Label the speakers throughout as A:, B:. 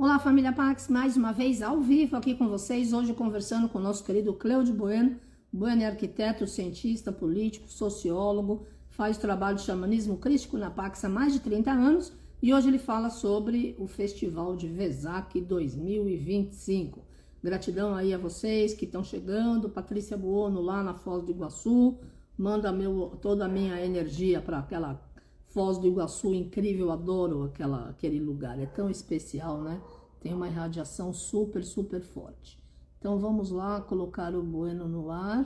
A: Olá, família Pax, mais uma vez ao vivo aqui com vocês, hoje conversando com o nosso querido Cleudio Bueno. Bueno é arquiteto, cientista, político, sociólogo, faz trabalho de xamanismo crístico na Pax há mais de 30 anos e hoje ele fala sobre o Festival de Vezac 2025. Gratidão aí a vocês que estão chegando, Patrícia Buono lá na Foz do Iguaçu, manda toda a minha energia para aquela Foz do Iguaçu incrível, adoro aquele lugar, é tão especial, né? Tem uma irradiação super, super forte. Então vamos lá colocar o Bueno no ar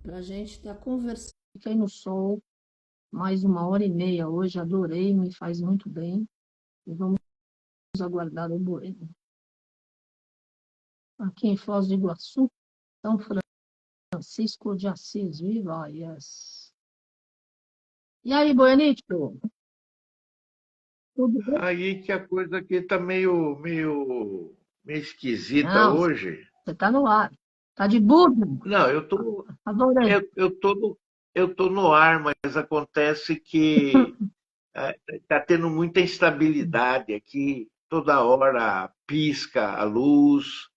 A: para a gente estar conversando. Fiquei no sol mais 1h30 hoje, adorei, me faz muito bem. E vamos aguardar o Bueno. Aqui em Foz do Iguaçu, São Francisco de Assis, viva, yes. E aí, Buenito? Tudo bem?
B: Aí que a coisa aqui tá meio esquisita
A: Não,
B: hoje.
A: você está no ar. Tá de burro?
B: Não, eu tô,
A: Adorei.
B: eu tô no ar, mas acontece que tá tendo muita instabilidade aqui. Toda hora pisca a luz,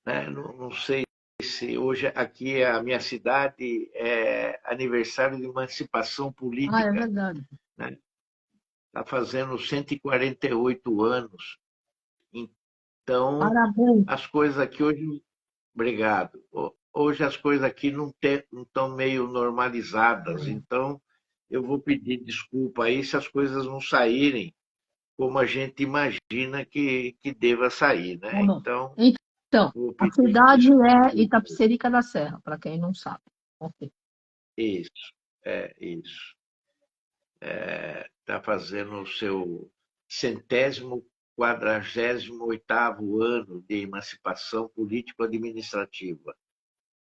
B: né? Não sei se hoje aqui a minha cidade é aniversário de emancipação
A: Ah, é
B: política,
A: verdade.
B: né? Tá fazendo 148 anos. Então,
A: Parabéns.
B: as coisas aqui hoje. Obrigado. Hoje as coisas aqui não estão meio normalizadas, então eu vou pedir desculpa aí se as coisas não saírem como a gente imagina que deva sair,
A: Tá
B: né?
A: bom.
B: Então,
A: Então,
B: vou
A: a
B: pedir
A: cidade é
B: desculpa.
A: Itapecerica da Serra, para quem não sabe. Ok.
B: Isso, isso. Está fazendo o seu 148º ano de emancipação político-administrativa.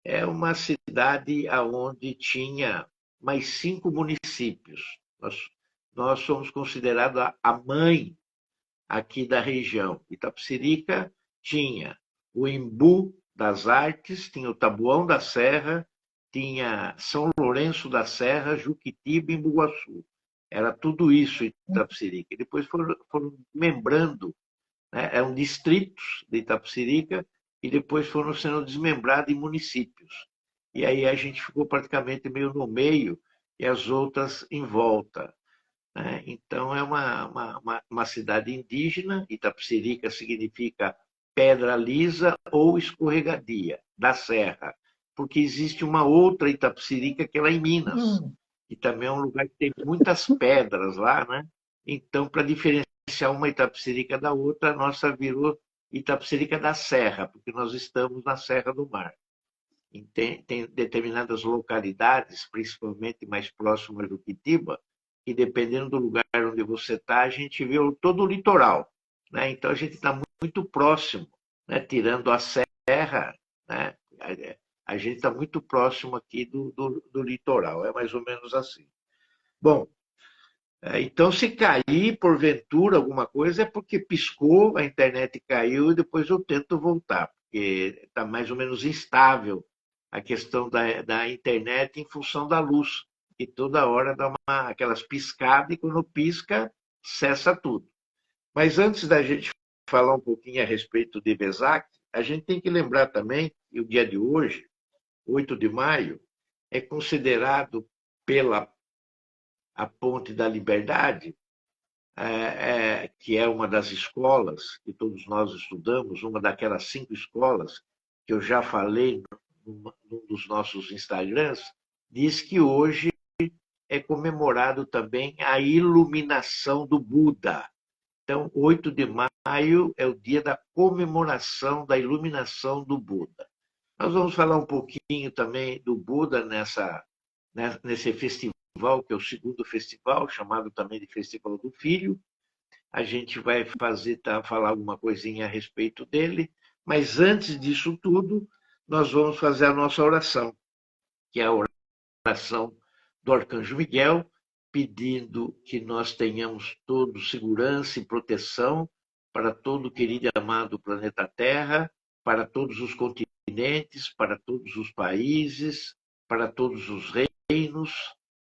B: É uma cidade onde tinha mais 5 municípios. Nós somos considerados a mãe aqui da região. Itapecerica tinha o Embu das Artes, tinha o Taboão da Serra, tinha São Lourenço da Serra, Juquitiba e Embu-Guaçu. Era tudo isso em Itapecerica. E depois foram membrando, né? Eram distritos de Itapecerica e depois foram sendo desmembrados em municípios. E aí a gente ficou praticamente meio no meio e as outras em volta, né? Então é uma cidade indígena. Itapecerica significa pedra lisa ou escorregadia da serra, porque existe uma outra Itapecerica que é lá em Minas,
A: Hum,
B: que também é um lugar que tem muitas pedras lá, né? Então, para diferenciar uma Itapecerica da outra, a nossa virou Itapecerica da Serra, porque nós estamos na Serra do Mar. E tem determinadas localidades, principalmente mais próximas a Juquitiba, que dependendo do lugar onde você está, a gente vê todo o litoral, né? Então a gente está muito próximo, né? Tirando a serra, né? A gente está muito próximo aqui do litoral, é mais ou menos assim. Bom, então se cair porventura alguma coisa é porque piscou, a internet caiu e depois eu tento voltar, porque está mais ou menos instável a questão da internet em função da luz, que toda hora dá aquelas piscadas e quando pisca, cessa tudo. Mas antes da gente falar um pouquinho a respeito de Vesac, a gente tem que lembrar também que o dia de hoje, 8 de maio, é considerado pela a Ponte da Liberdade, que é uma das escolas que todos nós estudamos, uma daquelas 5 escolas que eu já falei num dos nossos Instagrams, diz que hoje é comemorado também a iluminação do Buda. Então, 8 de maio é o dia da comemoração da iluminação do Buda. Nós vamos falar um pouquinho também do Buda nesse festival, que é o segundo festival, chamado também de Festival do Filho. A gente vai falar alguma coisinha a respeito dele, mas antes disso tudo, nós vamos fazer a nossa oração, que é a oração do Arcanjo Miguel, pedindo que nós tenhamos todos segurança e proteção para todo o querido e amado planeta Terra, para todos os continentes, para todos os países, para todos os reinos,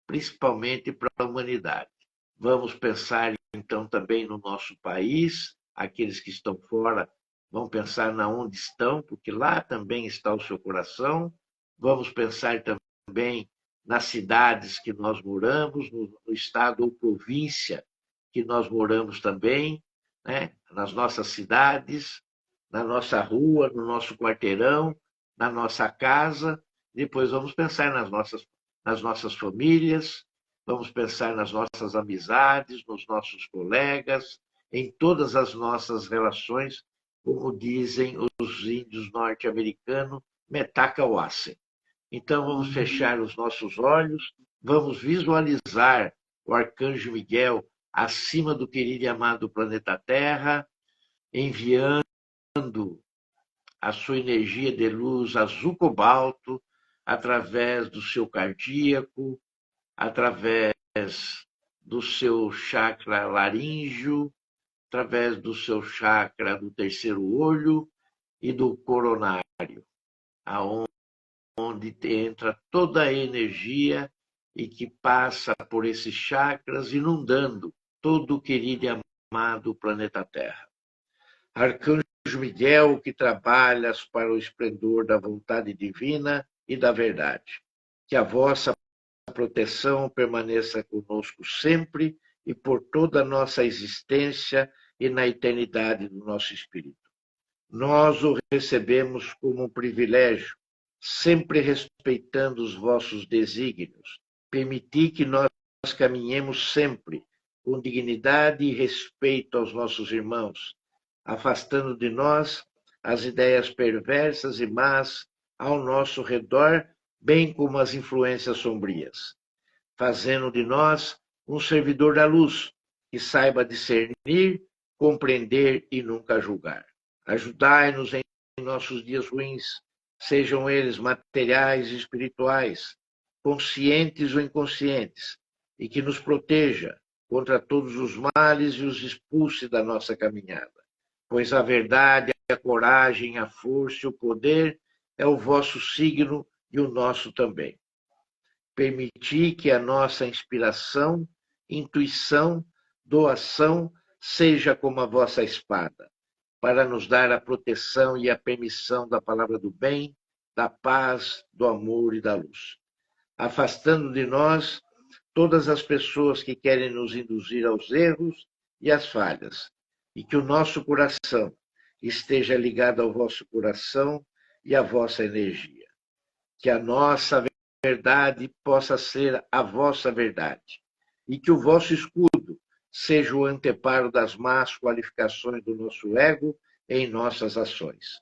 B: principalmente para a humanidade. Vamos pensar então também no nosso país, aqueles que estão fora vamos pensar na onde estão, porque lá também está o seu coração. Vamos pensar também nas cidades que nós moramos, no estado ou província que nós moramos também, né? Nas nossas cidades, na nossa rua, no nosso quarteirão, na nossa casa. Depois vamos pensar nas nossas famílias, vamos pensar nas nossas amizades, nos nossos colegas, em todas as nossas relações, como dizem os índios norte-americanos, Metakawasen. Então vamos fechar os nossos olhos, vamos visualizar o arcanjo Miguel acima do querido e amado planeta Terra, enviando a sua energia de luz azul cobalto através do seu cardíaco, através do seu chakra laríngeo, através do seu chakra do terceiro olho e do coronário, onde entra toda a energia e que passa por esses chakras, inundando todo o querido e amado planeta Terra. Arcanjo Miguel, que trabalhas para o esplendor da vontade divina e da verdade. Que a vossa proteção permaneça conosco sempre e por toda a nossa existência e na eternidade do nosso espírito. Nós o recebemos como um privilégio, sempre respeitando os vossos desígnios. Permiti que nós caminhemos sempre com dignidade e respeito aos nossos irmãos, afastando de nós as ideias perversas e más ao nosso redor, bem como as influências sombrias, fazendo de nós um servidor da luz, que saiba discernir, compreender e nunca julgar. Ajudai-nos em nossos dias ruins, sejam eles materiais e espirituais, conscientes ou inconscientes, e que nos proteja contra todos os males e os expulse da nossa caminhada. Pois a verdade, a coragem, a força e o poder é o vosso signo e o nosso também. Permiti que a nossa inspiração, intuição, doação seja como a vossa espada, para nos dar a proteção e a permissão da palavra do bem, da paz, do amor e da luz, afastando de nós todas as pessoas que querem nos induzir aos erros e às falhas, e que o nosso coração esteja ligado ao vosso coração e à vossa energia. Que a nossa verdade possa ser a vossa verdade, e que o vosso escudo seja o anteparo das más qualificações do nosso ego em nossas ações,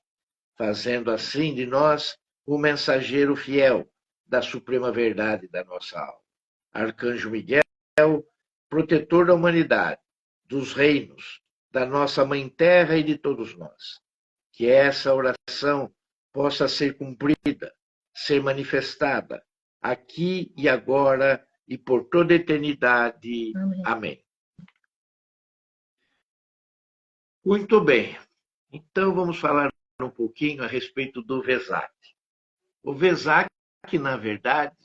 B: fazendo assim de nós o mensageiro fiel da suprema verdade da nossa alma. Arcanjo Miguel, protetor da humanidade, dos reinos, da nossa Mãe Terra e de todos nós. Que essa oração possa ser cumprida, ser manifestada, aqui e agora e por toda a eternidade. Amém. Muito bem. Então vamos falar um pouquinho a respeito do Vesak. O Vesak, na verdade,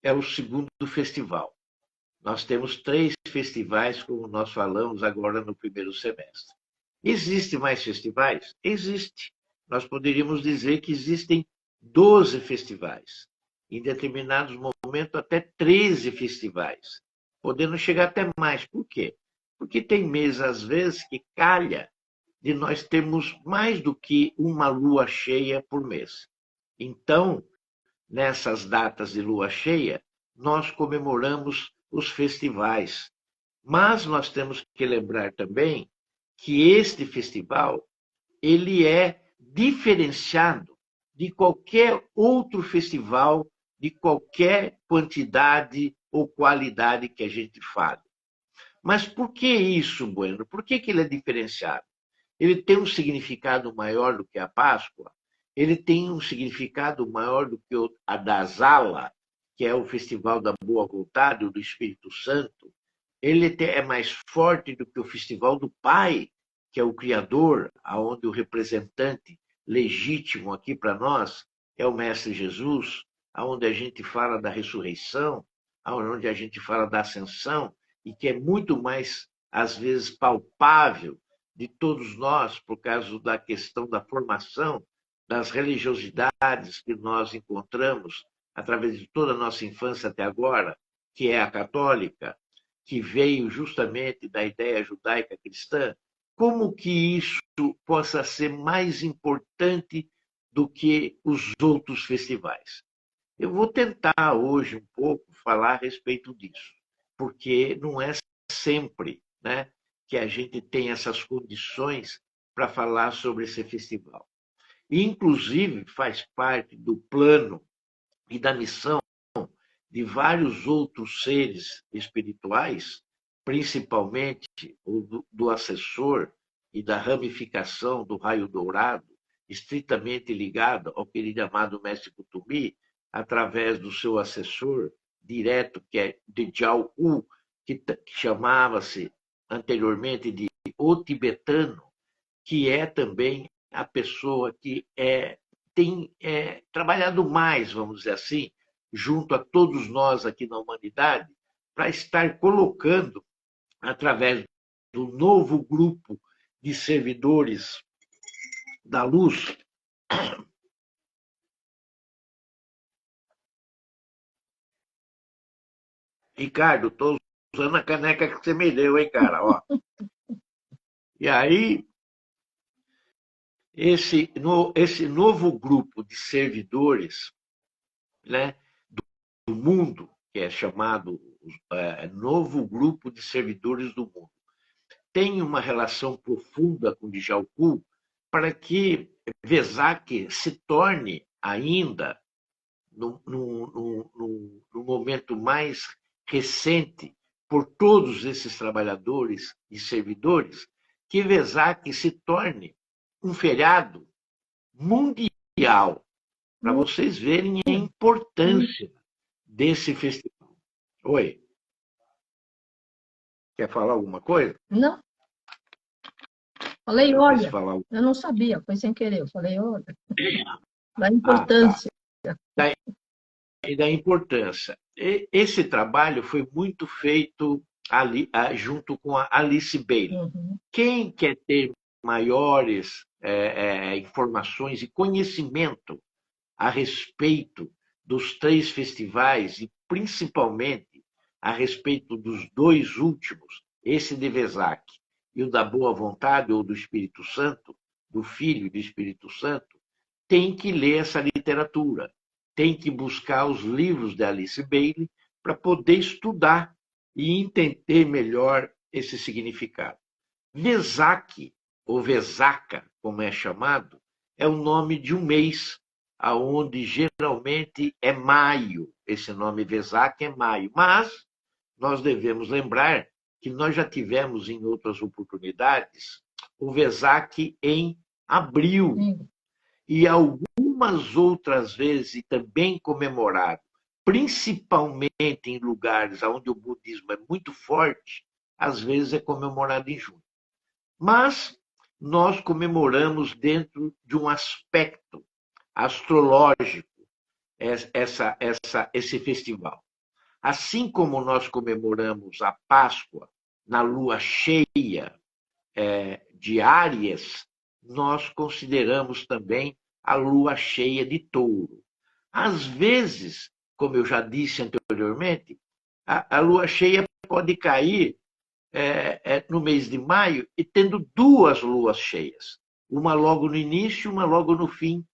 B: é o segundo festival. Nós temos 3 festivais, como nós falamos agora no primeiro semestre. Existem mais festivais? Existe. Nós poderíamos dizer que existem 12 festivais. Em determinados momentos, até 13 festivais. Podendo chegar até mais. Por quê? Porque tem meses, às vezes, que calha de nós termos mais do que uma lua cheia por mês. Então, nessas datas de lua cheia, nós comemoramos os festivais. Mas nós temos que lembrar também que este festival ele é diferenciado de qualquer outro festival, de qualquer quantidade ou qualidade que a gente fale. Mas por que isso, Bueno? Por que ele é diferenciado? Ele tem um significado maior do que a Páscoa? Ele tem um significado maior do que a Dasala, que é o Festival da Boa Vontade, do Espírito Santo. Ele é mais forte do que o Festival do Pai, que é o Criador, aonde o representante legítimo aqui para nós é o Mestre Jesus, aonde a gente fala da ressurreição, aonde a gente fala da ascensão, e que é muito mais, às vezes, palpável de todos nós, por causa da questão da formação, das religiosidades que nós encontramos através de toda a nossa infância até agora, que é a católica, que veio justamente da ideia judaica cristã, como que isso possa ser mais importante do que os outros festivais? Eu vou tentar hoje um pouco falar a respeito disso, porque não é sempre, né, que a gente tem essas condições para falar sobre esse festival. E, inclusive, faz parte do plano e da missão de vários outros seres espirituais, principalmente o do assessor e da ramificação do raio dourado, estritamente ligado ao querido amado mestre Kutumi, através do seu assessor direto, que é de Jiao Hu, que chamava-se anteriormente de O Tibetano, que é também a pessoa que tem trabalhado mais, vamos dizer assim, junto a todos nós aqui na humanidade, para estar colocando, através do novo grupo de servidores da luz. Ricardo, estou usando a caneca que você me deu, hein, cara? Ó. E aí, esse novo grupo de servidores, né, do mundo, que é chamado Novo Grupo de Servidores do Mundo, tem uma relação profunda com Djalku para que Vesak se torne ainda, no momento mais recente, por todos esses trabalhadores e servidores, que Vesak se torne um feriado mundial, para vocês verem a importância desse festival. Oi. Quer falar alguma coisa?
A: Não. Falei, olha, eu não sabia, foi sem querer. Eu falei, olha, da importância.
B: Tá. Da importância. Esse trabalho foi muito feito ali, junto com a Alice Bailey.
A: Uhum.
B: Quem quer ter maiores informações e conhecimento a respeito dos 3 festivais e principalmente a respeito dos 2 últimos, esse de Vesak e o da Boa Vontade ou do Espírito Santo, do Filho e do Espírito Santo, tem que ler essa literatura, tem que buscar os livros de Alice Bailey para poder estudar e entender melhor esse significado. Vesak, ou Vesaka, como é chamado, é o nome de um mês, aonde geralmente é maio. Esse nome Vesak é maio. Mas nós devemos lembrar que nós já tivemos em outras oportunidades o Vesak em abril.
A: Sim.
B: E algumas outras vezes também comemorado, principalmente em lugares onde o budismo é muito forte, às vezes é comemorado em junho. Mas nós comemoramos dentro de um aspecto astrológico esse festival. Assim como nós comemoramos a Páscoa na lua cheia de Áries, nós consideramos também a lua cheia de Touro. Às vezes, como eu já disse anteriormente, a lua cheia pode cair no mês de maio e tendo 2 luas cheias, uma logo no início, uma logo no fim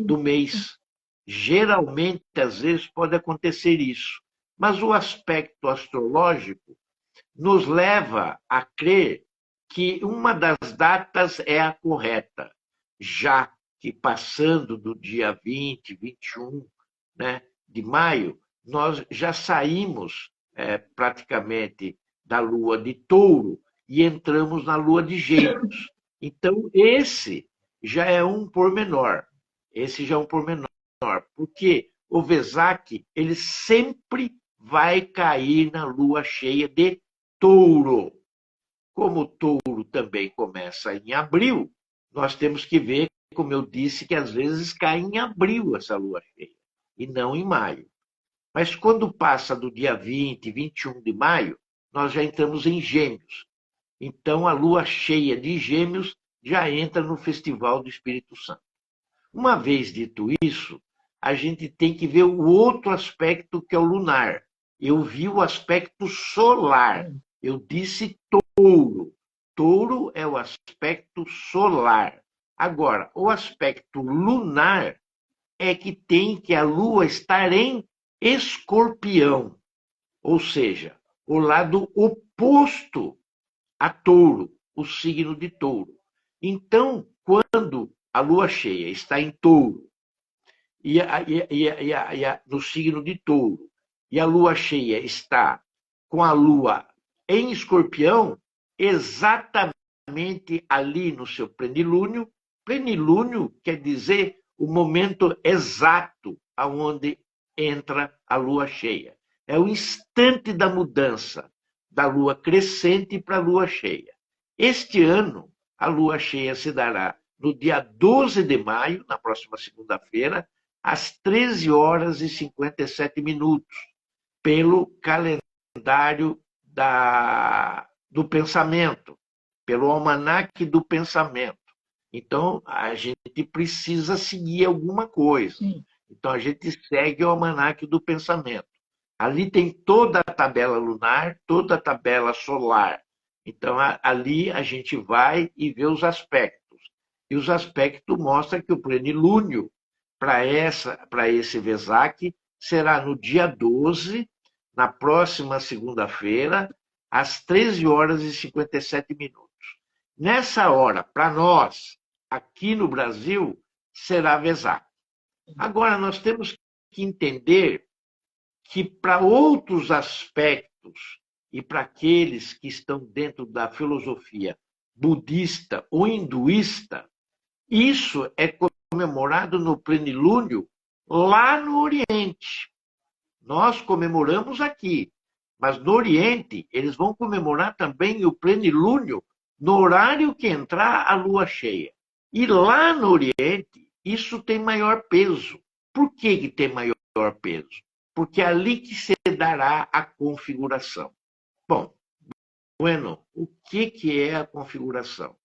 B: do mês. Geralmente, às vezes, pode acontecer isso. Mas o aspecto astrológico nos leva a crer que uma das datas é a correta, já que passando do dia 20, 21, né, de maio, nós já saímos praticamente da lua de Touro e entramos na lua de Gêmeos. Então, esse já é um pormenor. Esse já é um pormenor, porque o Vesak, ele sempre vai cair na lua cheia de Touro. Como o Touro também começa em abril, nós temos que ver, como eu disse, que às vezes cai em abril essa lua cheia, e não em maio. Mas quando passa do dia 20, 21 de maio, nós já entramos em Gêmeos. Então, a lua cheia de Gêmeos já entra no Festival do Espírito Santo. Uma vez dito isso, a gente tem que ver o outro aspecto que é o lunar. Eu vi o aspecto solar. Eu disse touro. Touro é o aspecto solar. Agora, o aspecto lunar é que tem que a lua estar em escorpião, ou seja, o lado oposto a touro, o signo de touro. Então, quando a lua cheia está em touro, no signo de touro, e a lua cheia está com a lua em escorpião, exatamente ali no seu plenilúnio. Plenilúnio quer dizer o momento exato aonde entra a lua cheia. É o instante da mudança da lua crescente para a lua cheia. Este ano, a lua cheia se dará no dia 12 de maio, na próxima segunda-feira, às 13 horas e 57 minutos, pelo calendário do pensamento, pelo almanaque do pensamento. Então, a gente precisa seguir alguma coisa. Então, a gente segue o almanaque do pensamento. Ali tem toda a tabela lunar, toda a tabela solar. Então, ali a gente vai e vê os aspectos. E os aspectos mostram que o plenilúnio para esse Vesac será no dia 12, na próxima segunda-feira, às 13 horas e 57 minutos. Nessa hora, para nós, aqui no Brasil, será Vesac. Agora, nós temos que entender que para outros aspectos e para aqueles que estão dentro da filosofia budista ou hinduísta, isso é comemorado no plenilúnio lá no Oriente. Nós comemoramos aqui, mas no Oriente eles vão comemorar também o plenilúnio no horário que entrar a lua cheia. E lá no Oriente isso tem maior peso. Por que tem maior peso? Porque é ali que se dará a configuração. Bom, bueno, o que é a configuração?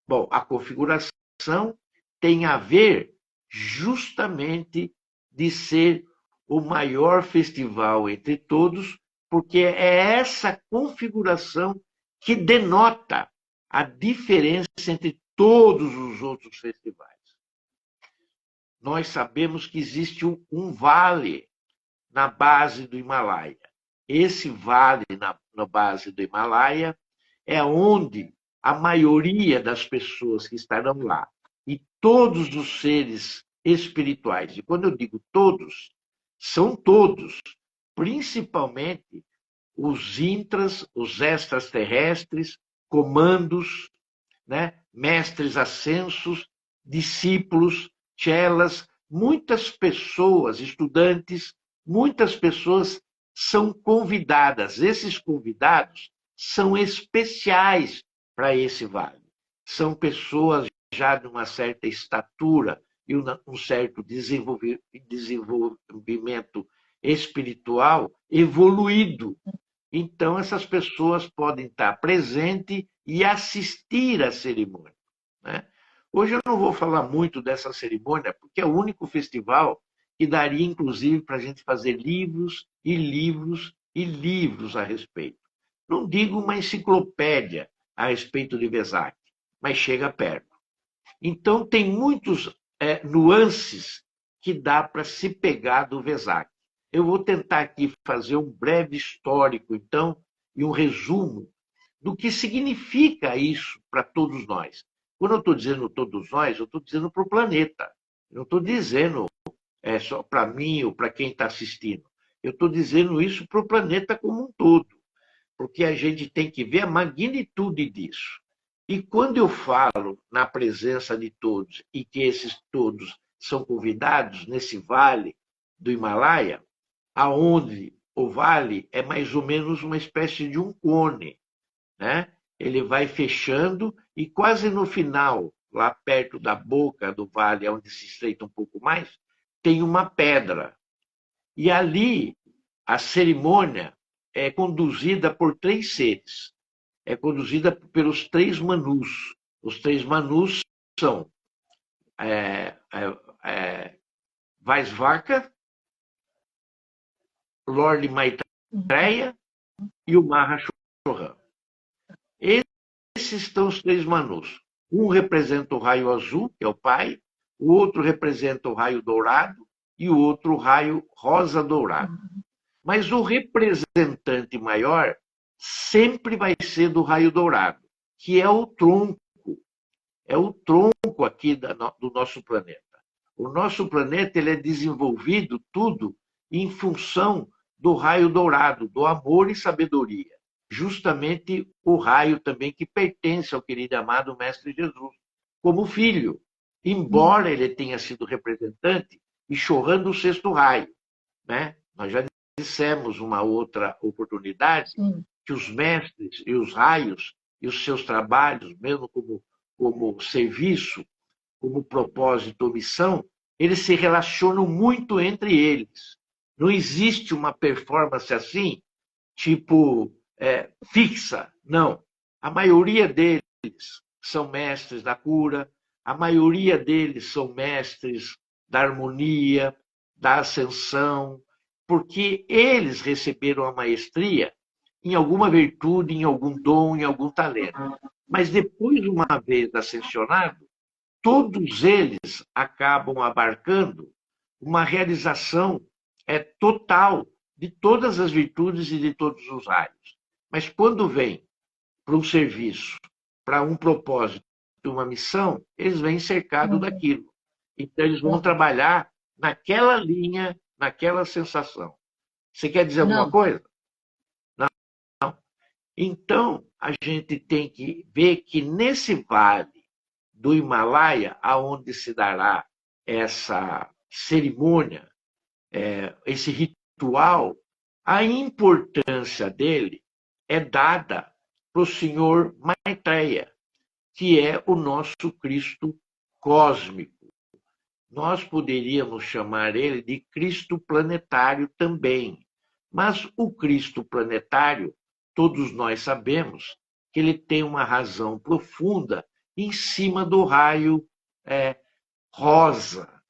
B: Bom, a configuração tem a ver justamente de ser o maior festival entre todos, porque é essa configuração que denota a diferença entre todos os outros festivais. Nós sabemos que existe um vale na base do Himalaia. Esse vale na base do Himalaia é onde a maioria das pessoas que estarão lá e todos os seres espirituais, e quando eu digo todos, são todos, principalmente os intras, os extraterrestres, comandos, né? Mestres ascensos, discípulos, chelas, muitas pessoas, estudantes, muitas pessoas são convidadas. Esses convidados são especiais para esse vale. São pessoas já de uma certa estatura e um certo desenvolvimento espiritual evoluído. Então, essas pessoas podem estar presentes e assistir à cerimônia, né? Hoje eu não vou falar muito dessa cerimônia, porque é o único festival que daria, inclusive, para a gente fazer livros e livros e livros a respeito. Não digo uma enciclopédia a respeito de Vesac, mas chega perto. Então, tem muitos nuances que dá para se pegar do Vesac. Eu vou tentar aqui fazer um breve histórico, então, e um resumo do que significa isso para todos nós. Quando eu estou dizendo todos nós, eu estou dizendo para o planeta. Eu não estou dizendo só para mim ou para quem está assistindo. Eu estou dizendo isso para o planeta como um todo, porque a gente tem que ver a magnitude disso. E quando eu falo na presença de todos e que esses todos são convidados nesse vale do Himalaia, aonde o vale é mais ou menos uma espécie de um cone, né? Ele vai fechando e quase no final, lá perto da boca do vale, onde se estreita um pouco mais, tem uma pedra. E ali a cerimônia é conduzida por 3 seres. é conduzida pelos três Manus. Os três Manus são Vaisvaka, Lord Maitreya e o Mahashohan. Esses são os três Manus. Um representa o raio azul, que é o pai, o outro representa o raio dourado e o outro o raio rosa dourado. Mas o representante maior sempre vai ser do raio dourado, que é o tronco. É o tronco aqui do nosso planeta. O nosso planeta ele é desenvolvido tudo em função do raio dourado, do amor e sabedoria. Justamente o raio também que pertence ao querido e amado Mestre Jesus, como filho. Embora ele tenha sido representante e chorando o sexto raio. Né? Nós já dissemos uma outra oportunidade que os mestres e os raios e os seus trabalhos, mesmo como serviço, como propósito ou missão, eles se relacionam muito entre eles. Não existe uma performance assim, tipo, fixa. Não. A maioria deles são mestres da cura, a maioria deles são mestres da harmonia, da ascensão, porque eles receberam a maestria em alguma virtude, em algum dom, em algum talento. Mas depois, uma vez ascensionado, todos eles acabam abarcando uma realização total de todas as virtudes e de todos os raios. Mas quando vem para um serviço, para um propósito, uma missão, eles vêm cercados daquilo. Então, eles vão trabalhar naquela linha, naquela sensação. Você quer dizer alguma coisa? Não. Então, a gente tem que ver que nesse vale do Himalaia, aonde se dará essa cerimônia, esse ritual, a importância dele é dada para o senhor Maitreya, que é o nosso Cristo cósmico. Nós poderíamos chamar ele de Cristo planetário também, mas o Cristo planetário, todos nós sabemos que ele tem uma razão profunda em cima do raio rosa,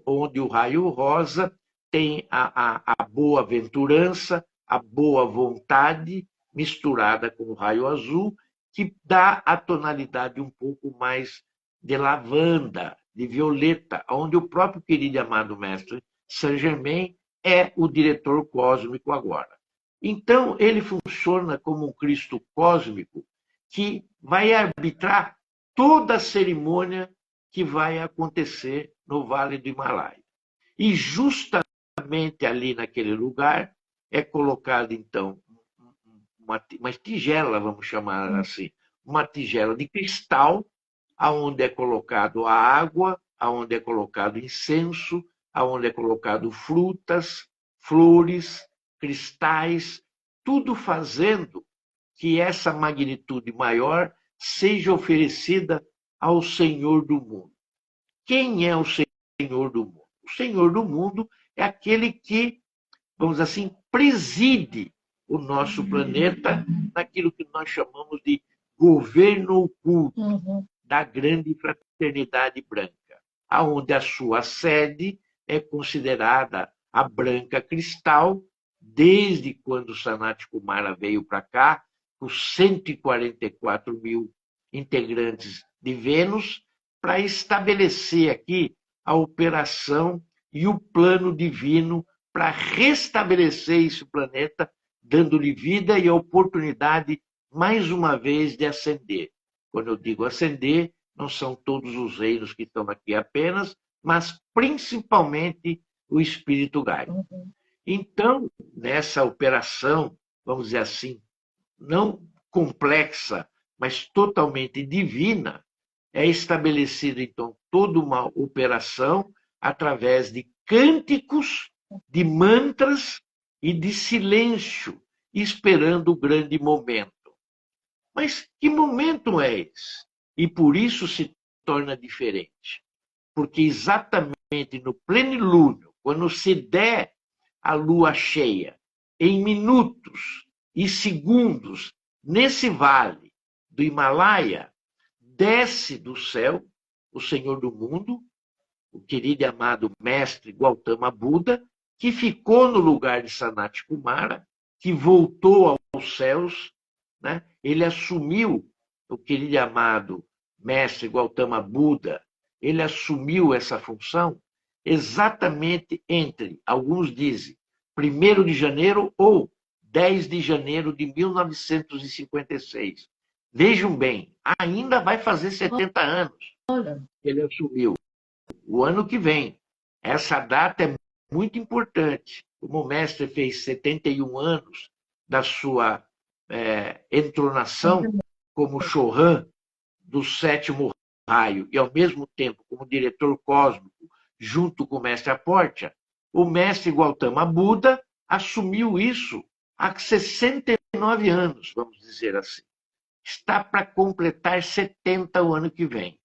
B: onde o raio rosa tem a boa-aventurança, a boa vontade, misturada com o raio azul, que dá a tonalidade um pouco mais de lavanda, de violeta, onde o próprio querido e amado mestre Saint-Germain é o diretor cósmico agora. Então, ele funciona como um Cristo cósmico que vai arbitrar toda a cerimônia que vai acontecer no Vale do Himalaia. E justamente ali naquele lugar é colocada, então, uma tigela, vamos chamar assim, uma tigela de cristal, aonde é colocado a água, aonde é colocado incenso, aonde é colocado frutas, flores, cristais, tudo fazendo que essa magnitude maior seja oferecida ao Senhor do mundo. Quem é o Senhor do mundo? O Senhor do mundo é aquele que, vamos dizer assim, preside o nosso planeta naquilo que nós chamamos de governo oculto da grande fraternidade branca, aonde a sua sede é considerada a branca cristal, desde quando Sanat Kumara veio para cá, com 144 mil integrantes de Vênus, para estabelecer aqui a operação e o plano divino para restabelecer esse planeta, dando-lhe vida e a oportunidade, mais uma vez, de ascender. Quando eu digo ascender, não são todos os reinos que estão aqui apenas, mas principalmente o espírito Gaia. Então, nessa operação, vamos dizer assim, não complexa, mas totalmente divina, é estabelecida, então, toda uma operação através de cânticos, de mantras e de silêncio, esperando o grande momento. Mas que momento é esse? E por isso se torna diferente. Porque exatamente no plenilúnio, quando se der a lua cheia, em minutos e segundos Nesse vale do Himalaia, desce do céu o Senhor do mundo, o querido e amado mestre Gautama Buda, que ficou no lugar de Sanat Kumara, que voltou aos céus, né? Ele assumiu, o querido e amado mestre Gautama Buda, ele assumiu essa função exatamente entre, alguns dizem, 1º de janeiro ou 10 de janeiro de 1956. Vejam bem, ainda vai fazer 70 anos que ele assumiu. O ano que vem. Essa data é muito importante. Como o mestre fez 71 anos da sua entronação como Chohan do 7º raio e, ao mesmo tempo, como diretor cósmico, junto com o mestre Aportia, o mestre Gautama Buda assumiu isso há 69 anos, vamos dizer assim. Está para completar 70 o ano que vem.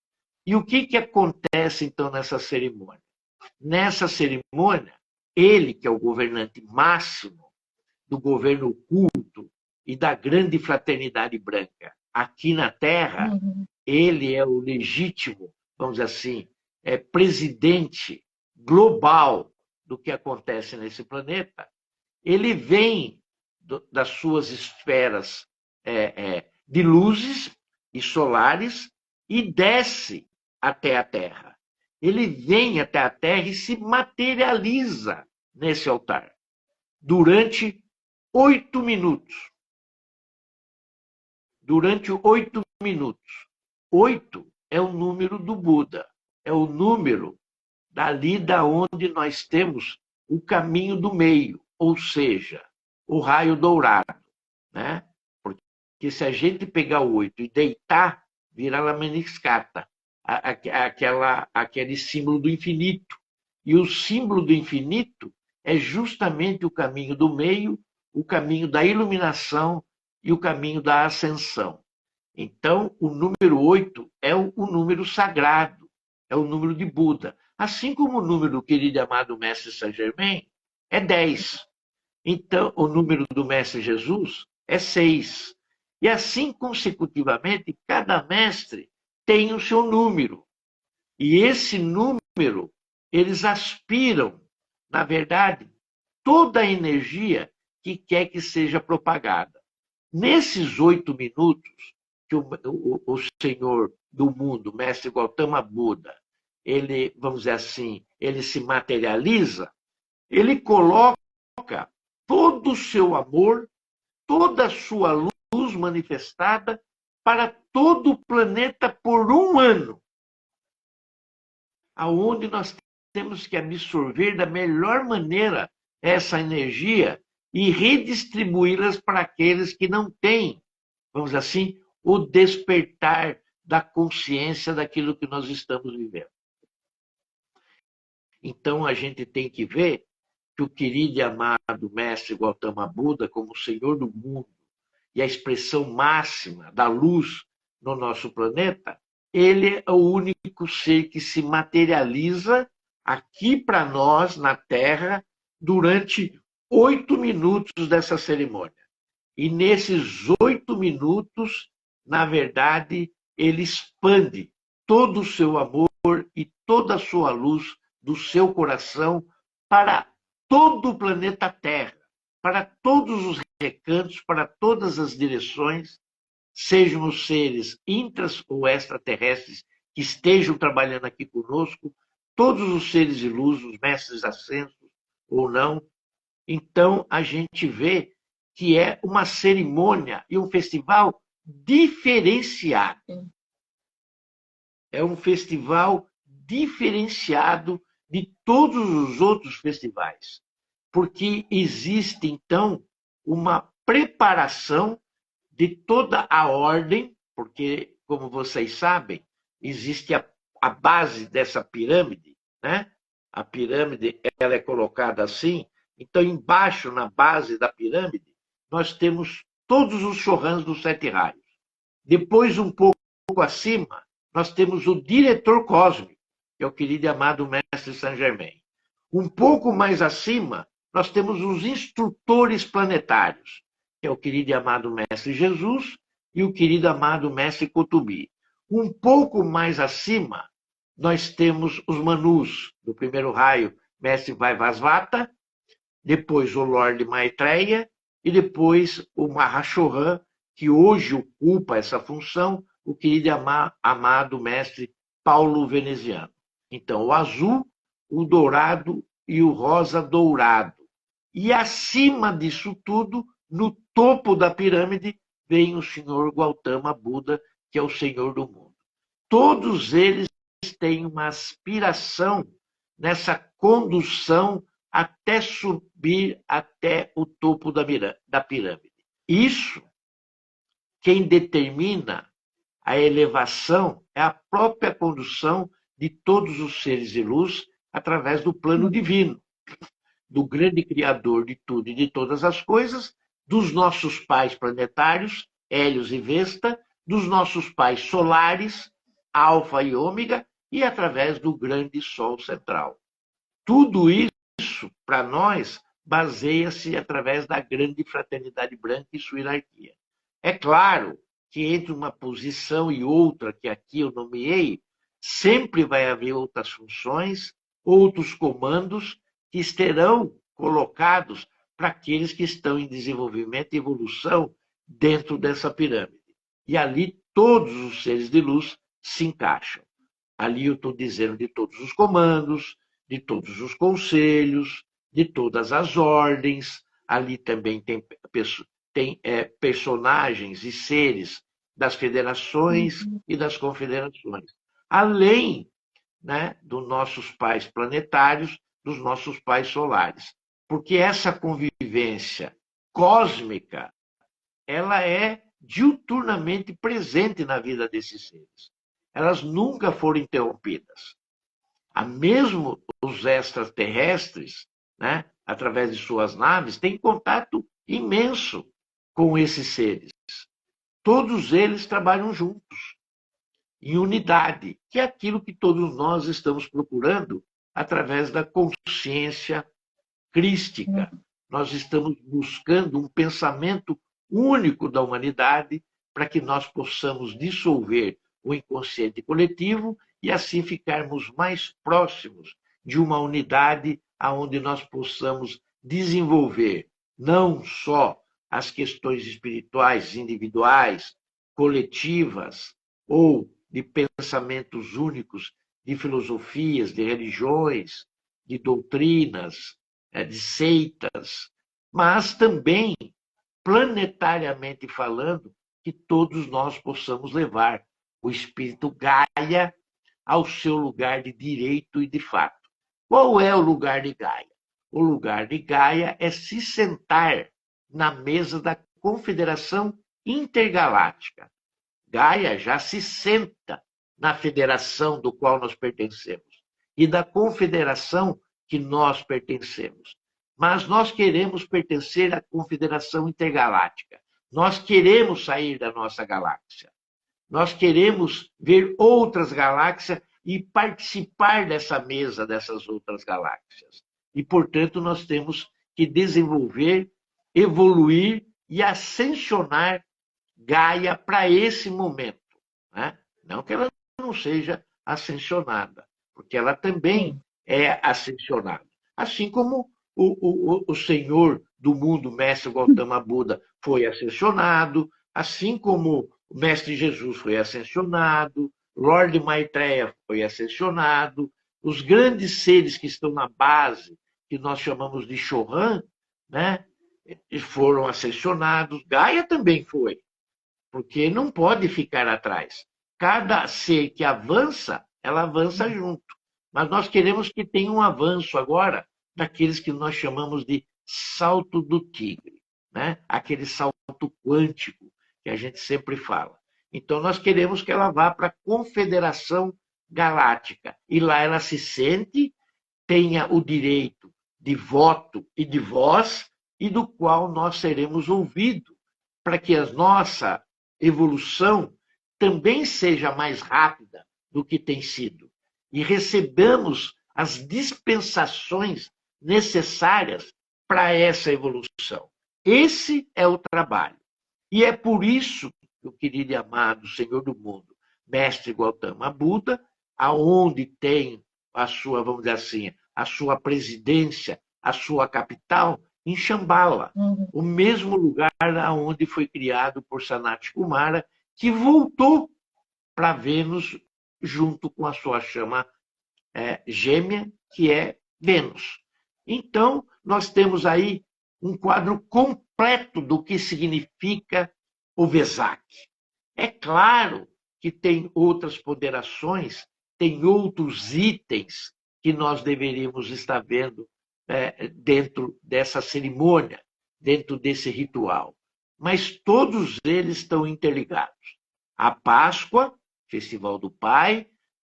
B: E o que acontece, então, nessa cerimônia? Nessa cerimônia, ele, que é o governante máximo do governo oculto e da grande fraternidade branca aqui na Terra, ele é o legítimo, vamos dizer assim, presidente global do que acontece nesse planeta. Ele vem das suas esferas de luzes e solares e desce até a Terra. Ele vem até a Terra e se materializa nesse altar durante 8 minutos. Durante 8 minutos. 8 é o número do Buda, é o número dali da onde nós temos o caminho do meio, ou seja, o raio dourado, né? Porque se a gente pegar o 8 e deitar, vira Lamaniscata, aquele símbolo do infinito. E o símbolo do infinito é justamente o caminho do meio, o caminho da iluminação e o caminho da ascensão. Então, o número 8 é o número sagrado, é o número de Buda. Assim como o número do querido e amado Mestre Saint-Germain é 10. Então, o número do Mestre Jesus é 6. E assim, consecutivamente, cada mestre tem o seu número. E esse número, eles aspiram, na verdade, toda a energia que quer que seja propagada. Nesses 8 minutos, que o Senhor do mundo, Mestre Gautama Buda, ele, vamos dizer assim, ele se materializa, ele coloca todo o seu amor, toda a sua luz manifestada para todo o planeta por um ano, aonde nós temos que absorver da melhor maneira essa energia e redistribuí-las para aqueles que não têm, vamos dizer assim, o despertar da consciência daquilo que nós estamos vivendo. Então, a gente tem que ver que o querido e amado Mestre Gautama Buda, como o Senhor do mundo e a expressão máxima da luz no nosso planeta, ele é o único ser que se materializa aqui para nós, na Terra, durante 8 minutos dessa cerimônia. E nesses 8 minutos, na verdade, ele expande todo o seu amor e toda a sua luz do seu coração para todo o planeta Terra, para todos os recantos, para todas as direções, sejam os seres intras ou extraterrestres que estejam trabalhando aqui conosco, todos os seres de luz, os mestres ascensos ou não. Então, a gente vê que é uma cerimônia e um festival diferenciado. É um festival diferenciado de todos os outros festivais, porque existe, então, uma preparação de toda a ordem, porque, como vocês sabem, existe a base dessa pirâmide, né? A pirâmide ela é colocada assim, então, embaixo, na base da pirâmide, nós temos todos os Chohans dos 7 raios. Depois, um pouco acima, nós temos o diretor cósmico, que é o querido e amado Mestre Saint-Germain. Um pouco mais acima, nós temos os instrutores planetários, que é o querido e amado Mestre Jesus, e o querido e amado Mestre Kutubi. Um pouco mais acima, nós temos os Manus, do primeiro raio, Mestre Vaivasvata, depois o Lorde Maitreya, e depois o Mahashohan, que hoje ocupa essa função, o querido e amado Mestre Paulo Veneziano. Então, o azul, o dourado e o rosa dourado. E acima disso tudo, no topo da pirâmide, vem o Senhor Gautama Buda, que é o Senhor do mundo. Todos eles têm uma aspiração nessa condução até subir até o topo da pirâmide. Isso, quem determina a elevação é a própria condução de todos os seres de luz através do plano divino, do grande Criador de tudo e de todas as coisas, dos nossos pais planetários, Hélios e Vesta, dos nossos pais solares, Alfa e Ômega, e através do grande Sol central. Tudo isso, para nós, baseia-se através da grande fraternidade branca e sua hierarquia. É claro que entre uma posição e outra, que aqui eu nomeei, sempre vai haver outras funções, outros comandos que estarão colocados para aqueles que estão em desenvolvimento e evolução dentro dessa pirâmide. E ali todos os seres de luz se encaixam. Ali eu estou dizendo de todos os comandos, de todos os conselhos, de todas as ordens. Ali também tem personagens e seres das federações e das confederações. Além, né, dos nossos pais planetários, dos nossos pais solares. Porque essa convivência cósmica, ela é diuturnamente presente na vida desses seres. Elas nunca foram interrompidas. Mesmo os extraterrestres, né, através de suas naves, têm contato imenso com esses seres. Todos eles trabalham juntos, em unidade, que é aquilo que todos nós estamos procurando através da consciência crística. Nós estamos buscando um pensamento único da humanidade para que nós possamos dissolver o inconsciente coletivo e assim ficarmos mais próximos de uma unidade aonde nós possamos desenvolver não só as questões espirituais individuais, coletivas ou de pensamentos únicos, de filosofias, de religiões, de doutrinas, de seitas, mas também, planetariamente falando, que todos nós possamos levar o espírito Gaia ao seu lugar de direito e de fato. Qual é o lugar de Gaia? O lugar de Gaia é se sentar na mesa da Confederação Intergaláctica. Gaia já se senta na federação do qual nós pertencemos e da confederação que nós pertencemos. Mas nós queremos pertencer à Confederação Intergaláctica. Nós queremos sair da nossa galáxia. Nós queremos ver outras galáxias e participar dessa mesa dessas outras galáxias. E, portanto, nós temos que desenvolver, evoluir e ascensionar Gaia para esse momento. Né? Não que ela não seja ascensionada, porque ela também é ascensionada. Assim como o Senhor do mundo, Mestre Gautama Buda, foi ascensionado, assim como o Mestre Jesus foi ascensionado, Lorde Maitreya foi ascensionado, os grandes seres que estão na base, que nós chamamos de Chohan, né, foram ascensionados. Gaia também foi, porque não pode ficar atrás. Cada ser que avança, ela avança junto. Mas nós queremos que tenha um avanço agora daqueles que nós chamamos de salto do tigre, né? Aquele salto quântico que a gente sempre fala. Então, nós queremos que ela vá para a Confederação Galáctica. E lá ela se sente, tenha o direito de voto e de voz, e do qual nós seremos ouvidos, para que a nossa evolução também seja mais rápida do que tem sido. E recebamos as dispensações necessárias para essa evolução. Esse é o trabalho. E é por isso que o querido e amado Senhor do mundo, Mestre Gautama Buda, aonde tem a sua, vamos dizer assim, a sua presidência, a sua capital, em Shambhala, o mesmo lugar onde foi criado por Sanat Kumara, que voltou para Vênus junto com a sua chama gêmea, que é Vênus. Então, nós temos aí um quadro completo do que significa o Vesak. É claro que tem outras ponderações, tem outros itens que nós deveríamos estar vendo dentro dessa cerimônia, dentro desse ritual. Mas todos eles estão interligados. A Páscoa, Festival do Pai,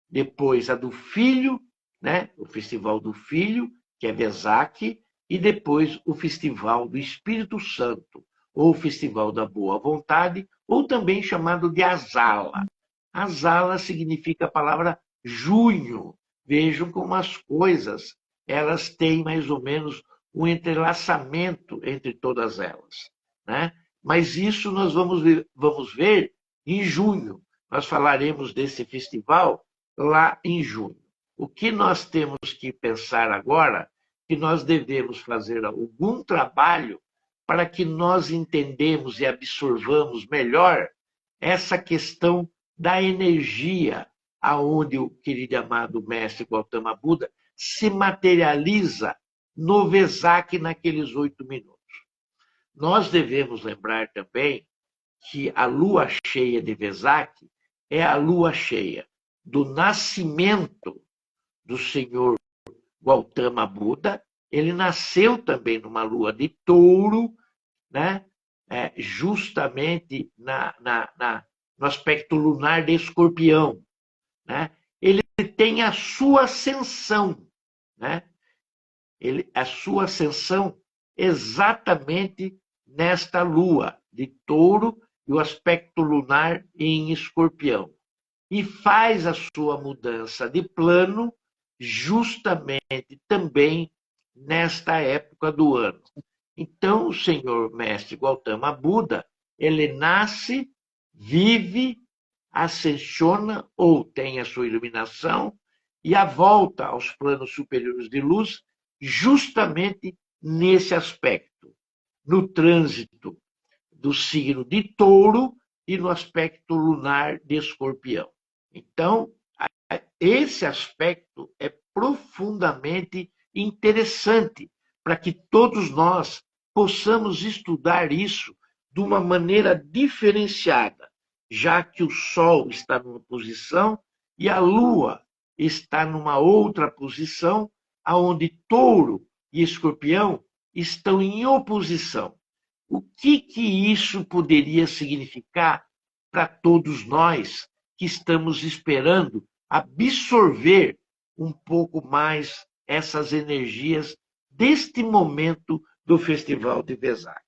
B: depois a do Filho, né? O Festival do Filho, que é Vesak, e depois o Festival do Espírito Santo, ou Festival da Boa Vontade, ou também chamado de Azala. Azala significa a palavra junho. Vejam como as coisas, elas têm mais ou menos um entrelaçamento entre todas elas, né? Mas isso nós vamos ver em junho. Nós falaremos desse festival lá em junho. O que nós temos que pensar agora, que nós devemos fazer algum trabalho para que nós entendamos e absorvamos melhor essa questão da energia, aonde o querido e amado mestre Gautama Buda se materializa no Vesak naqueles 8 minutos. Nós devemos lembrar também que a lua cheia de Vesak é a lua cheia do nascimento do Senhor Gautama Buda. Ele nasceu também numa lua de touro, né? Justamente no aspecto lunar de Escorpião, né? Ele tem a sua ascensão, né? A sua ascensão exatamente nesta lua de touro e o aspecto lunar em Escorpião. E faz a sua mudança de plano justamente também nesta época do ano. Então, o Senhor Mestre Gautama Buda, ele nasce, vive, ascensiona ou tem a sua iluminação e a volta aos planos superiores de luz justamente nesse aspecto, no trânsito do signo de Touro e no aspecto lunar de Escorpião. Então, esse aspecto é profundamente interessante para que todos nós possamos estudar isso de uma maneira diferenciada, já que o Sol está numa posição e a Lua está numa outra posição, aonde Touro e Escorpião estão em oposição. O que isso poderia significar para todos nós que estamos esperando absorver um pouco mais essas energias deste momento do Festival de Vesak?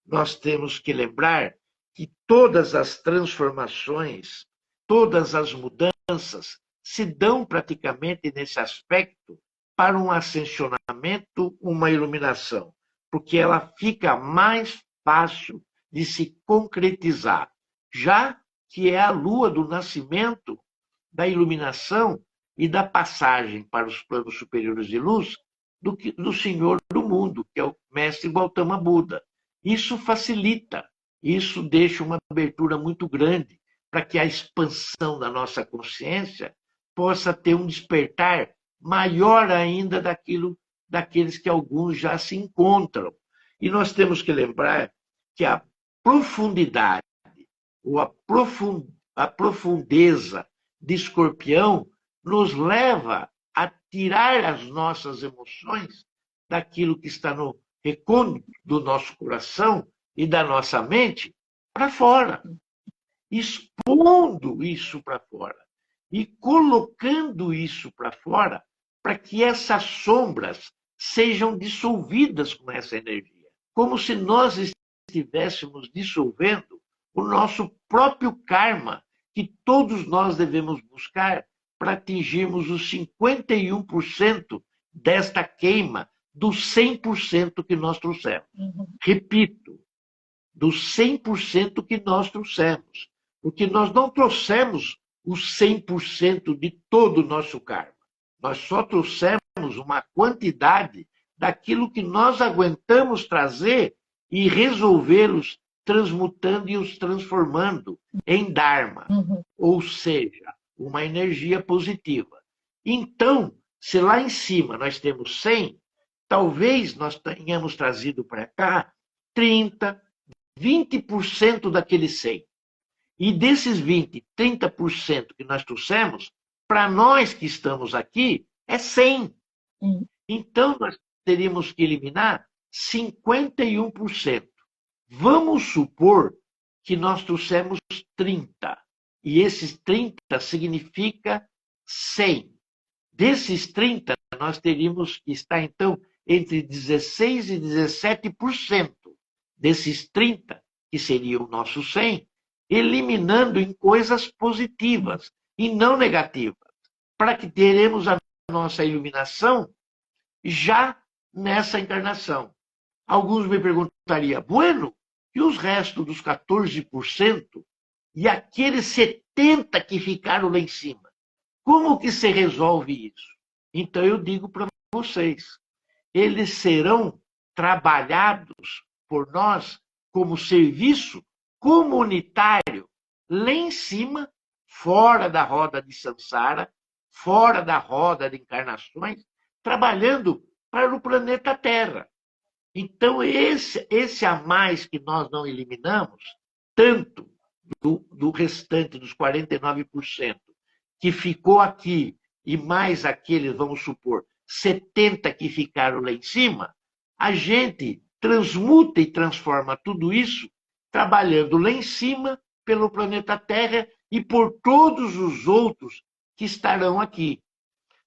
B: Nós temos que lembrar que todas as transformações, todas as mudanças se dão praticamente nesse aspecto para um ascensionamento, uma iluminação, porque ela fica mais fácil de se concretizar, já que é a lua do nascimento, da iluminação e da passagem para os planos superiores de luz do Senhor do mundo, que é o Mestre Gautama Buda. Isso facilita, isso deixa uma abertura muito grande para que a expansão da nossa consciência possa ter um despertar maior ainda daqueles que alguns já se encontram. E nós temos que lembrar que a profundidade, ou a profundeza de Escorpião nos leva a tirar as nossas emoções daquilo que está no recôndito do nosso coração e da nossa mente para fora, expondo isso para fora e colocando isso para fora para que essas sombras sejam dissolvidas com essa energia, como se nós estivéssemos dissolvendo o nosso próprio karma, que todos nós devemos buscar para atingirmos os 51% desta queima dos 100% que nós trouxemos. Repito, dos 100% que nós trouxemos. Porque nós não trouxemos os 100% de todo o nosso karma. Nós só trouxemos uma quantidade daquilo que nós aguentamos trazer e resolvê-los transmutando e os transformando em Dharma, ou seja, uma energia positiva. Então, se lá em cima nós temos 100, talvez nós tenhamos trazido para cá 30, 20% daqueles 100. E desses 20, 30% que nós trouxemos, para nós que estamos aqui, é 100. Então, nós teríamos que eliminar 51%. Vamos supor que nós trouxemos 30. E esses 30 significa 100. Desses 30, nós teríamos que estar, então, entre 16% e 17% desses 30, que seria o nosso 100, eliminando em coisas positivas e não negativas, para que teremos a nossa iluminação já nessa encarnação. Alguns me perguntariam, bueno, e os restos dos 14% e aqueles 70% que ficaram lá em cima? Como que se resolve isso? Então eu digo para vocês, eles serão trabalhados por nós como serviço comunitário lá em cima, fora da roda de samsara, fora da roda de encarnações, trabalhando para o planeta Terra. Então, esse a mais que nós não eliminamos, tanto do restante dos 49% que ficou aqui, e mais aqueles, vamos supor, 70% que ficaram lá em cima, a gente transmuta e transforma tudo isso trabalhando lá em cima pelo planeta Terra e por todos os outros que estarão aqui.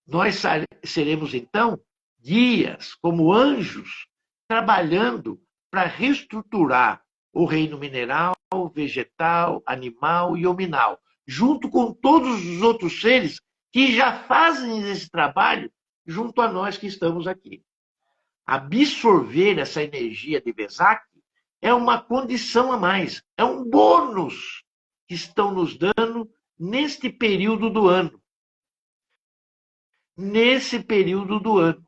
B: Nós seremos, então, guias, como anjos, trabalhando para reestruturar o reino mineral, vegetal, animal e hominal, junto com todos os outros seres que já fazem esse trabalho junto a nós que estamos aqui. Absorver essa energia de Vesak é uma condição a mais, é um bônus que estão nos dando neste período do ano. Nesse período do ano.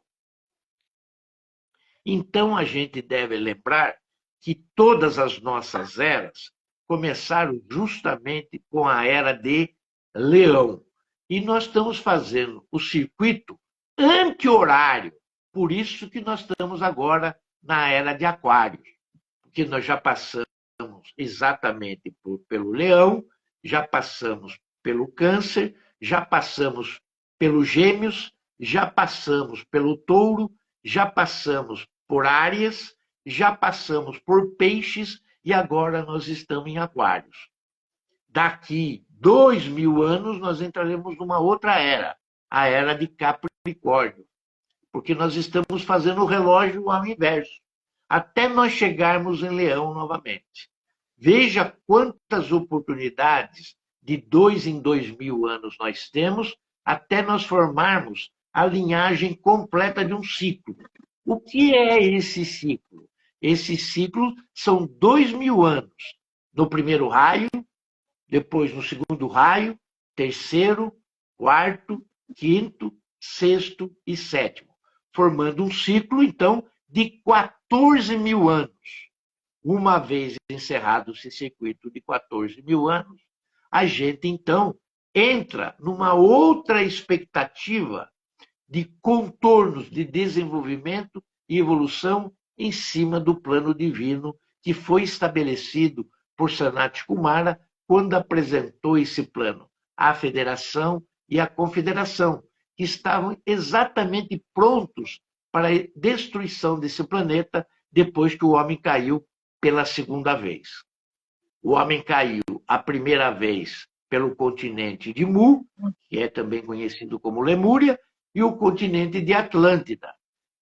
B: Então, a gente deve lembrar que todas as nossas eras começaram justamente com a era de Leão. E nós estamos fazendo o circuito anti-horário. Por isso que nós estamos agora na era de Aquário. Porque nós já passamos exatamente pelo Leão, já passamos pelo Câncer, já passamos pelos Gêmeos, já passamos pelo Touro, já passamos por Áries, já passamos por Peixes e agora nós estamos em Aquários. Daqui 2000 anos nós entraremos numa outra era, a era de Capricórnio, porque nós estamos fazendo o relógio ao inverso, até nós chegarmos em Leão novamente. Veja quantas oportunidades de 2 em 2000 anos nós temos até nós formarmos a linhagem completa de um ciclo. O que é esse ciclo? Esse ciclo são 2000 anos. No primeiro raio, depois no segundo raio, terceiro, quarto, quinto, sexto e sétimo. Formando um ciclo, então, de 14.000 anos. Uma vez encerrado esse circuito de 14.000 anos, a gente, então, entra numa outra expectativa de contornos de desenvolvimento e evolução em cima do plano divino que foi estabelecido por Sanat Kumara quando apresentou esse plano à Federação e à Confederação, que estavam exatamente prontos para a destruição desse planeta depois que o homem caiu pela segunda vez. O homem caiu a primeira vez pelo continente de Mu, que é também conhecido como Lemúria, e o continente de Atlântida.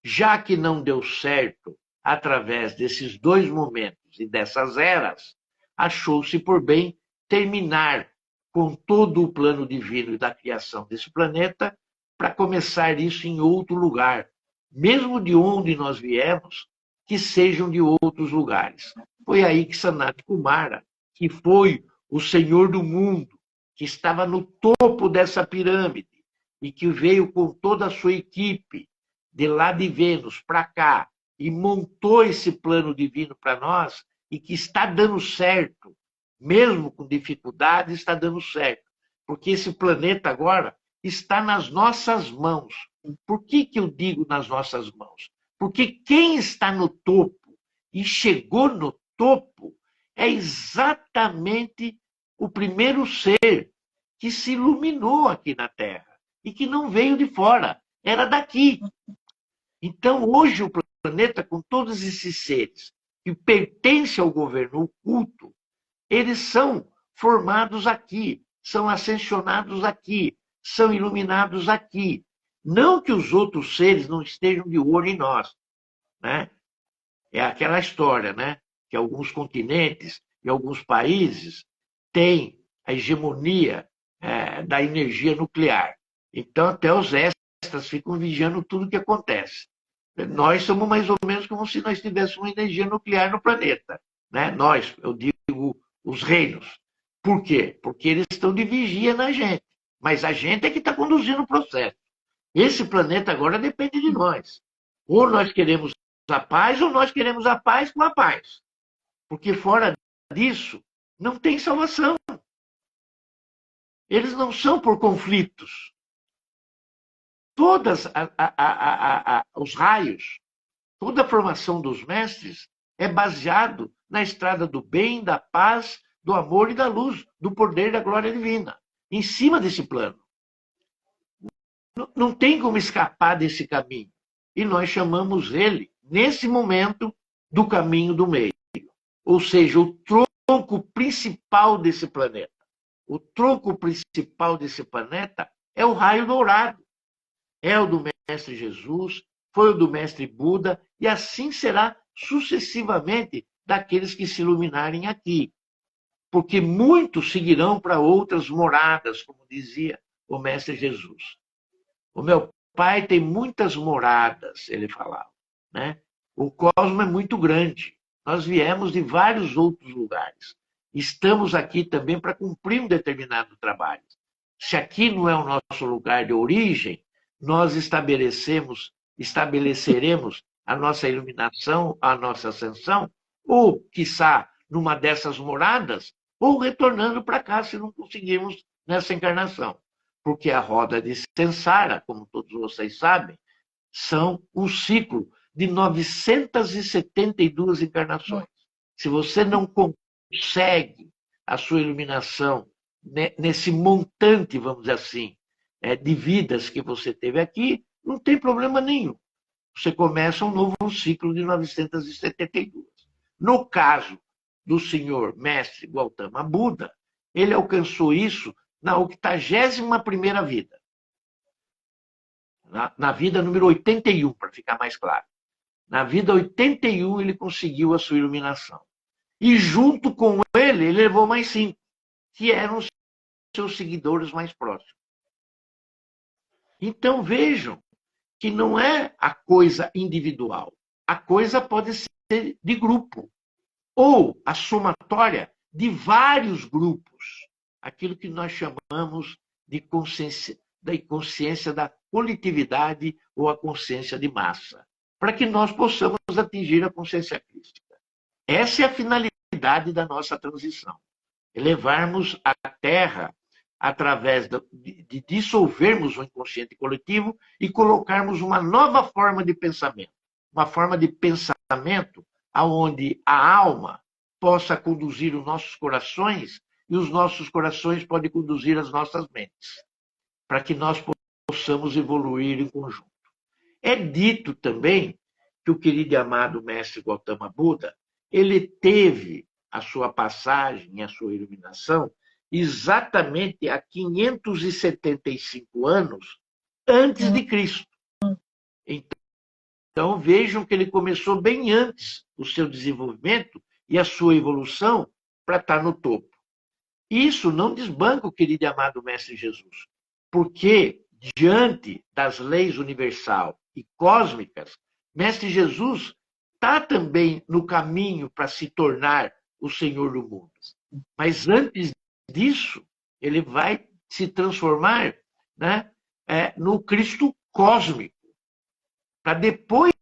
B: Já que não deu certo através desses dois momentos e dessas eras, achou-se por bem terminar com todo o plano divino da criação desse planeta para começar isso em outro lugar, mesmo de onde nós viemos, que sejam de outros lugares. Foi aí que Sanat Kumara, que foi o senhor do mundo, que estava no topo dessa pirâmide e que veio com toda a sua equipe de lá de Vênus para cá e montou esse plano divino para nós e que está dando certo, mesmo com dificuldades, está dando certo, porque esse planeta agora está nas nossas mãos. Por que eu digo nas nossas mãos? Porque quem está no topo e chegou no topo é exatamente o primeiro ser que se iluminou aqui na Terra e que não veio de fora, era daqui. Então, hoje, o planeta, com todos esses seres que pertencem ao governo oculto, eles são formados aqui, são ascensionados aqui, são iluminados aqui. Não que os outros seres não estejam de olho em nós, né? É aquela história, né? Que alguns continentes e alguns países têm a hegemonia da energia nuclear. Então, até os extras ficam vigiando tudo que acontece. Nós somos mais ou menos como se nós tivéssemos energia nuclear no planeta, né? Nós, eu digo, os reinos. Por quê? Porque eles estão de vigia na gente. Mas a gente é que está conduzindo o processo. Esse planeta agora depende de nós. Ou nós queremos a paz, ou nós queremos a paz com a paz. Porque fora disso, não tem salvação. Eles não são por conflitos. Todos os raios, toda a formação dos mestres é baseado na estrada do bem, da paz, do amor e da luz, do poder da glória divina, em cima desse plano. Não tem como escapar desse caminho. E nós chamamos ele, nesse momento, do caminho do meio. Ou seja, o tronco principal desse planeta. O tronco principal desse planeta é o raio dourado. É o do Mestre Jesus, foi o do Mestre Buda, e assim será sucessivamente daqueles que se iluminarem aqui. Porque muitos seguirão para outras moradas, como dizia o Mestre Jesus. O meu pai tem muitas moradas, ele falava, né? O cosmo é muito grande. Nós viemos de vários outros lugares. Estamos aqui também para cumprir um determinado trabalho. Se aqui não é o nosso lugar de origem, nós estabeleceremos a nossa iluminação, a nossa ascensão, ou, quiçá, numa dessas moradas, ou retornando para cá, se não conseguirmos nessa encarnação. Porque a roda de Sansara, como todos vocês sabem, são um ciclo de 972 encarnações. Se você não consegue a sua iluminação nesse montante, vamos dizer assim, de vidas que você teve aqui, não tem problema nenhum. Você começa um novo ciclo de 972. No caso do senhor mestre Gautama Buda, ele alcançou isso na 81ª vida. Na vida número 81, para ficar mais claro. Na vida 81, ele conseguiu a sua iluminação. E junto com ele levou mais 5, que eram os seus seguidores mais próximos. Então vejam que não é a coisa individual. A coisa pode ser de grupo. Ou a somatória de vários grupos. Aquilo que nós chamamos de consciência da coletividade ou a consciência de massa. Para que nós possamos atingir a consciência crística. Essa é a finalidade da nossa transição. Levarmos a Terra através de dissolvermos o inconsciente coletivo e colocarmos uma nova forma de pensamento. Uma forma de pensamento onde a alma possa conduzir os nossos corações e os nossos corações podem conduzir as nossas mentes, para que nós possamos evoluir em conjunto. É dito também que o querido e amado Mestre Gautama Buda, ele teve a sua passagem, a sua iluminação, exatamente há 575 anos antes de Cristo. Então, vejam que ele começou bem antes o seu desenvolvimento e a sua evolução para estar no topo. Isso não desbanca o querido e amado Mestre Jesus, porque, diante das leis universal e cósmicas, Mestre Jesus está também no caminho para se tornar o Senhor do mundo. Mas antes disso, ele vai se transformar, né, no Cristo cósmico, para depois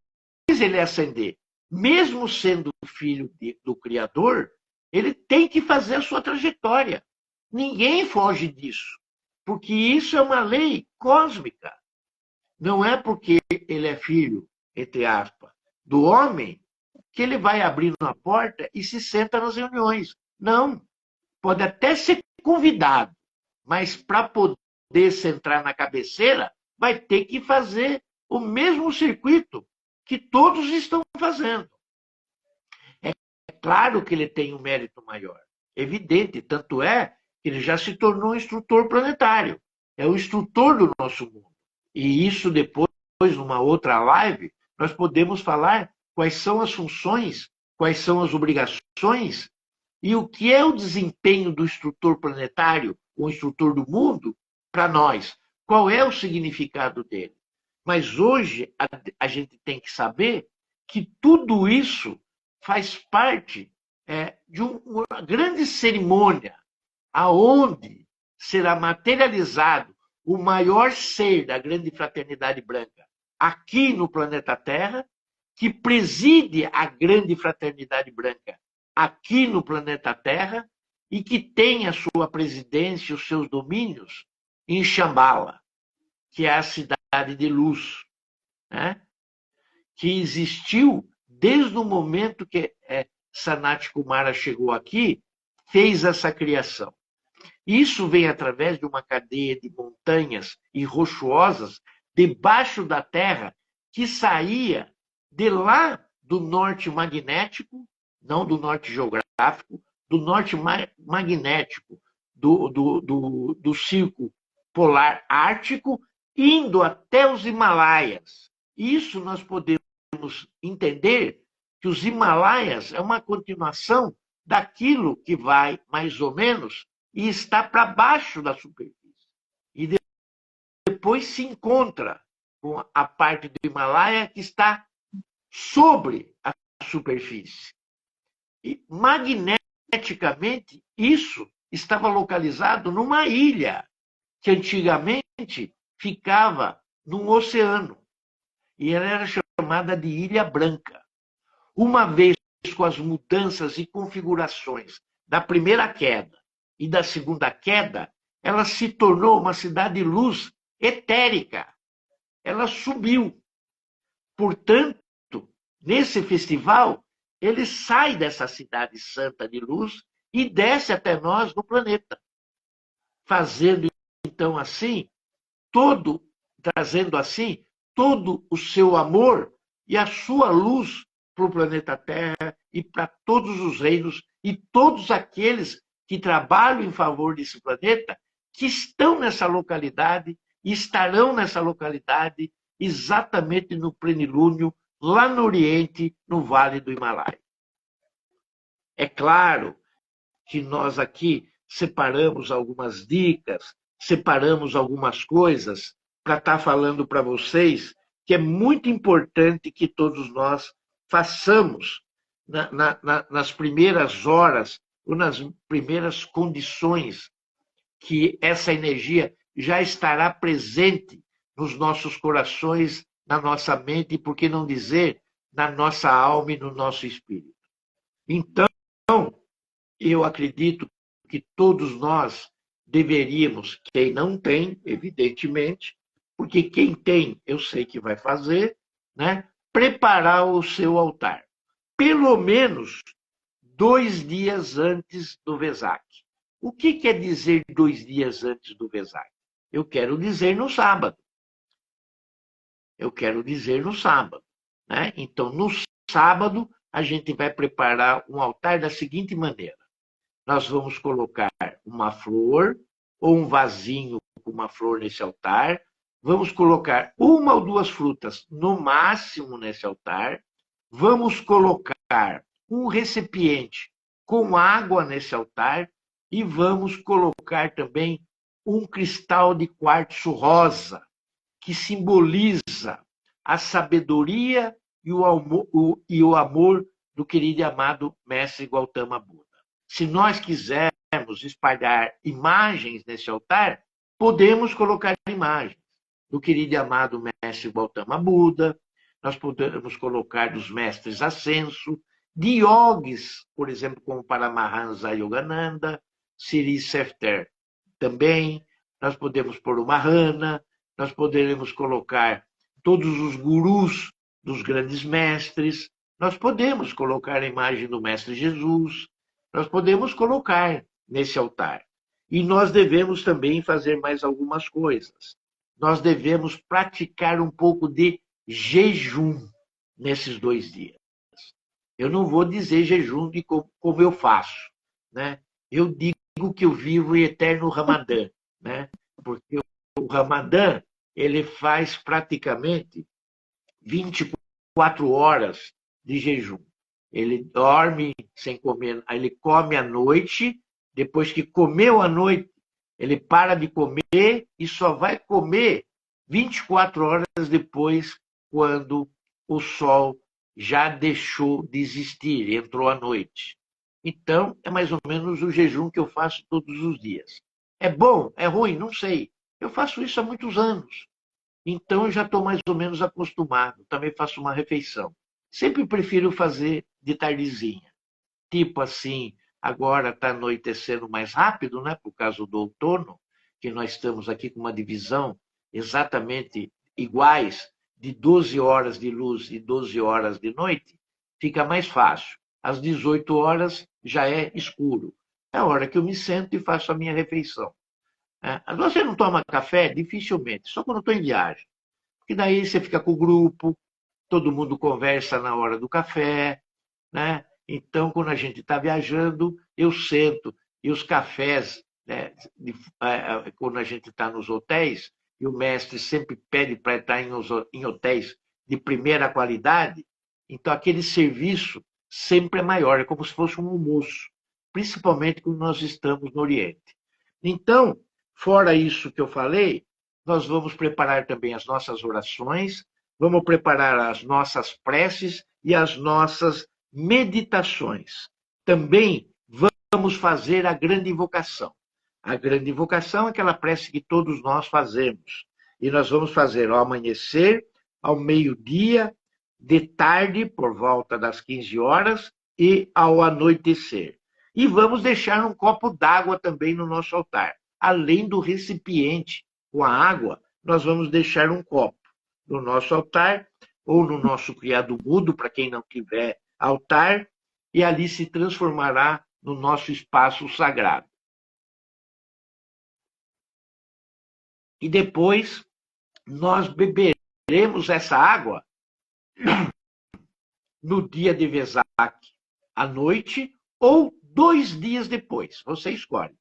B: ele ascender. Mesmo sendo filho do Criador, ele tem que fazer a sua trajetória. Ninguém foge disso, porque isso é uma lei cósmica. Não é porque ele é filho, entre aspas, do homem, que ele vai abrindo a porta e se senta nas reuniões. Não. Pode até ser convidado, mas para poder sentar na cabeceira, vai ter que fazer o mesmo circuito que todos estão fazendo. É claro que ele tem um mérito maior, evidente, tanto é que ele já se tornou um instrutor planetário, é o instrutor do nosso mundo. E isso depois, numa outra live, nós podemos falar quais são as funções, quais são as obrigações e o que é o desempenho do instrutor planetário, o instrutor do mundo, para nós. Qual é o significado dele? Mas hoje a gente tem que saber que tudo isso faz parte de uma grande cerimônia, aonde será materializado o maior ser da grande fraternidade branca aqui no planeta Terra, que preside a grande fraternidade branca aqui no planeta Terra e que tem a sua presidência, os seus domínios em Shambhala, que é a cidade de luz, né? Que existiu desde o momento que Sanat Kumara chegou aqui, fez essa criação. Isso vem através de uma cadeia de montanhas e rochosas debaixo da Terra que saía de lá do norte magnético, não do norte geográfico, do norte magnético, do círculo polar ártico, indo até os Himalaias. Isso nós podemos entender que os Himalaias é uma continuação daquilo que vai, mais ou menos, e está para baixo da superfície. E depois se encontra com a parte do Himalaia que está sobre a superfície. E magneticamente, isso estava localizado numa ilha que antigamente ficava num oceano. E ela era chamada de Ilha Branca. Uma vez com as mudanças e configurações da primeira queda e da segunda queda, ela se tornou uma cidade-luz etérica. Ela subiu. Portanto, nesse festival, ele sai dessa cidade santa de luz e desce até nós no planeta, fazendo então assim, trazendo assim todo o seu amor e a sua luz para o planeta Terra e para todos os reinos e todos aqueles que trabalham em favor desse planeta, que estão nessa localidade e estarão nessa localidade exatamente no plenilúnio, lá no Oriente, no Vale do Himalaia. É claro que nós aqui separamos algumas dicas, separamos algumas coisas para estar falando para vocês que é muito importante que todos nós façamos nas primeiras horas ou nas primeiras condições que essa energia já estará presente nos nossos corações, na nossa mente, e por que não dizer, na nossa alma e no nosso espírito. Então, eu acredito que todos nós deveríamos, quem não tem, evidentemente, porque quem tem, eu sei que vai fazer, né, preparar o seu altar. Pelo menos 2 dias antes do Vesak. O que quer dizer 2 dias antes do Vesak? Eu quero dizer no sábado. Eu quero dizer no sábado, né? Então, no sábado, a gente vai preparar um altar da seguinte maneira. Nós vamos colocar uma flor ou um vasinho com uma flor nesse altar. Vamos colocar 1 ou 2 frutas, no máximo, nesse altar. Vamos colocar um recipiente com água nesse altar e vamos colocar também um cristal de quartzo rosa, que simboliza a sabedoria e o amor do querido e amado Mestre Gautama Buda. Se nós quisermos espalhar imagens nesse altar, podemos colocar imagens do querido e amado Mestre Gautama Buda, nós podemos colocar dos mestres Ascenso, de yogis, por exemplo, como Paramahansa Yogananda, Sri Sefter também, nós podemos pôr o Mahana, nós poderemos colocar todos os gurus dos grandes mestres, nós podemos colocar a imagem do Mestre Jesus, nós podemos colocar nesse altar. E nós devemos também fazer mais algumas coisas. Nós devemos praticar um pouco de jejum nesses 2 dias. Eu não vou dizer jejum de como eu faço, né? Eu digo que eu vivo em eterno Ramadã, né? Porque o Ramadã, ele faz praticamente 24 horas de jejum. Ele dorme sem comer, ele come à noite, depois que comeu à noite, ele para de comer e só vai comer 24 horas depois, quando o sol já deixou de existir, entrou à noite. Então, é mais ou menos o jejum que eu faço todos os dias. É bom? É ruim? Não sei. Eu faço isso há muitos anos. Então, eu já estou mais ou menos acostumado. Também faço uma refeição. Sempre prefiro fazer de tardezinha. Tipo assim, agora está anoitecendo mais rápido, né? Por causa do outono, que nós estamos aqui com uma divisão exatamente iguais, de 12 horas de luz e 12 horas de noite, fica mais fácil. Às 18 horas já é escuro. É a hora que eu me sento e faço a minha refeição. Você não toma café? Dificilmente, só quando estou em viagem. Porque daí você fica com o grupo, todo mundo conversa na hora do café, né? Então, quando a gente está viajando, eu sento, e os cafés, né, quando a gente está nos hotéis, e o mestre sempre pede para estar em hotéis de primeira qualidade, então aquele serviço sempre é maior, é como se fosse um almoço, principalmente quando nós estamos no Oriente. Então, fora isso que eu falei, nós vamos preparar também as nossas orações, vamos preparar as nossas preces e as nossas meditações. Também vamos fazer a grande invocação. A grande invocação é aquela prece que todos nós fazemos. E nós vamos fazer ao amanhecer, ao meio-dia, de tarde, por volta das 15 horas, e ao anoitecer. E vamos deixar um copo d'água também no nosso altar. Além do recipiente com a água, nós vamos deixar um copo no nosso altar, ou no nosso criado mudo, para quem não tiver altar, e ali se transformará no nosso espaço sagrado. E depois nós beberemos essa água no dia de Vesak, à noite, ou 2 dias depois, você escolhe.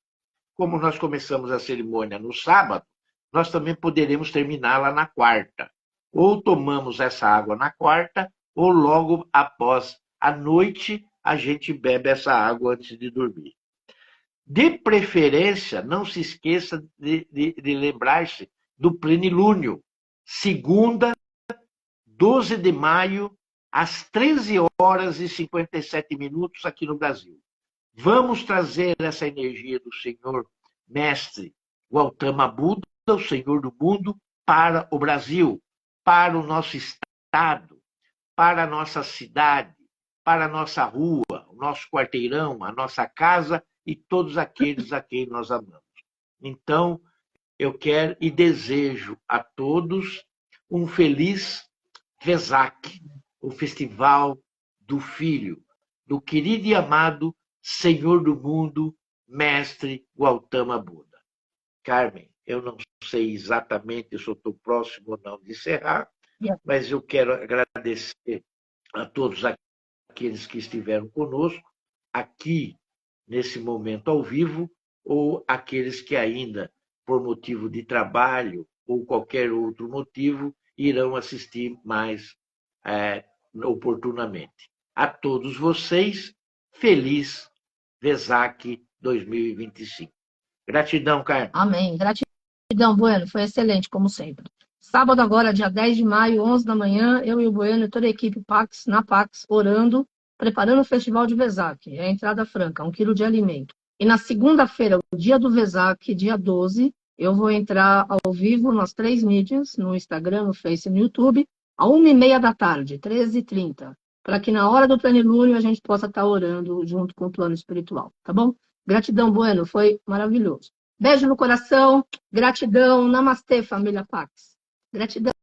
B: Como nós começamos a cerimônia no sábado, nós também poderemos terminá-la na quarta. Ou tomamos essa água na quarta, ou logo após a noite, a gente bebe essa água antes de dormir. De preferência, não se esqueça de lembrar-se do plenilúnio. Segunda, 12 de maio, às 13 horas e 57 minutos aqui no Brasil. Vamos trazer essa energia do Senhor Mestre Gautama Buda, o Senhor do mundo, para o Brasil, para o nosso estado, para a nossa cidade, para a nossa rua, o nosso quarteirão, a nossa casa e todos aqueles a quem nós amamos. Então, eu quero e desejo a todos um feliz Vesak, o Festival do Filho, do querido e amado Senhor do mundo, Mestre Gautama Buda. Carmen, eu não sei exatamente se eu estou próximo ou não de encerrar, mas eu quero agradecer a todos aqueles que estiveram conosco aqui nesse momento ao vivo, ou aqueles que ainda, por motivo de trabalho ou qualquer outro motivo, irão assistir mais oportunamente. A todos vocês, feliz Vesak 2025. Gratidão, Carmen.
A: Amém. Gratidão, Bueno. Foi excelente, como sempre. Sábado agora, dia 10 de maio, 11 da manhã, eu e o Bueno e toda a equipe Pax, na Pax, orando, preparando o Festival de Vesac, é a entrada franca, 1 quilo de alimento. E na segunda-feira, o dia do Vesac, dia 12, eu vou entrar ao vivo nas 3 mídias, no Instagram, no Face e no YouTube, à 1h30 da tarde, 13h30, para que na hora do plenilúnio a gente possa estar orando junto com o plano espiritual, tá bom? Gratidão, Bueno, foi maravilhoso. Beijo no coração, gratidão, namastê, família Pax. Gratidão.